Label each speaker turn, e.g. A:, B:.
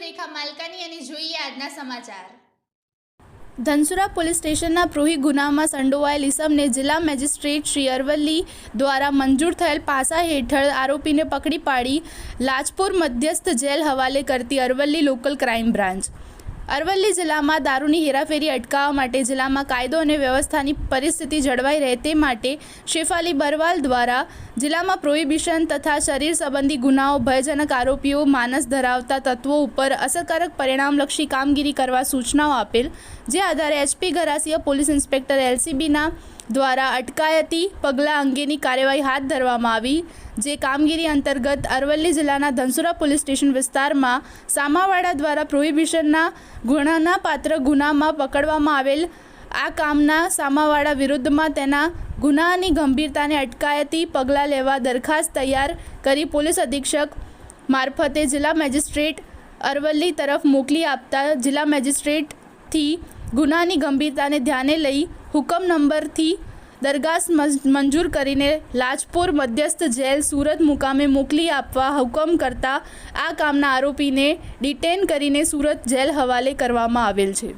A: સુરેખા માલકાની અને જોઈએ આજના સમાચાર।
B: ધનસુરા પોલીસ સ્ટેશનના પ્રોહી ગુનામાં સંડોવાયેલ ઇસમને જિલ્લા મેજિસ્ટ્રેટ શ્રી અરવલ્લી દ્વારા મંજૂર થયેલ પાસા હેઠળ આરોપીને પકડી પાડી લાજપુર મધ્યસ્થ જેલ હવાલે કરતી Aravalli local crime branch. Aravalli જિલ્લામાં દારૂની હેરાફેરી અટકાવવા માટે જિલ્લામાં કાયદો અને વ્યવસ્થાની પરિસ્થિતિ જળવાઈ રહે તે માટે શેફાલી બરવાલ દ્વારા જિલ્લામાં પ્રોહિબિશન તથા શરીર સંબંધી ગુનાઓ ભયજનક આરોપીઓ માનસ ધરાવતા તત્વો ઉપર અસરકારક પરિણામલક્ષી કામગીરી કરવા સૂચનાઓ આપેલ, જે આધારે એચપી ગરાસિયા પોલીસ ઇન્સ્પેક્ટર એલસીબીના દ્વારા અટકાયતી પગલાં અંગેની કાર્યવાહી હાથ ધરવામાં આવી, જે કામગીરી અંતર્ગત અરવલ્લી જિલ્લાના ધનસુરા પોલીસ સ્ટેશન વિસ્તારમાં સામાવાડા દ્વારા પ્રોહિબિશનના ગુનાના પાત્ર ગુનામાં પકડવામાં આવેલ આ કામના સામાવાડા વિરુદ્ધમાં તેના ગુનાની ગંભીરતાને અટકાયતી પગલાં લેવા દરખાસ્ત તૈયાર કરી પોલીસ અધિક્ષક મારફતે જિલ્લા મેજિસ્ટ્રેટ અરવલ્લી તરફ મોકલી આપતા જિલ્લા મેજિસ્ટ્રેટથી ગુનાની ગંભીરતાને ધ્યાને લઈ હુકમ નંબરથી દરખાસ્ત મંજૂર કરીને લાજપુર મધ્યસ્થ જેલ સુરત મુકામે મોકલી આપવા હુકમ કરતા આ કામના આરોપીને ડિટેન કરીને સુરત જેલ હવાલે કરવામાં આવેલ છે।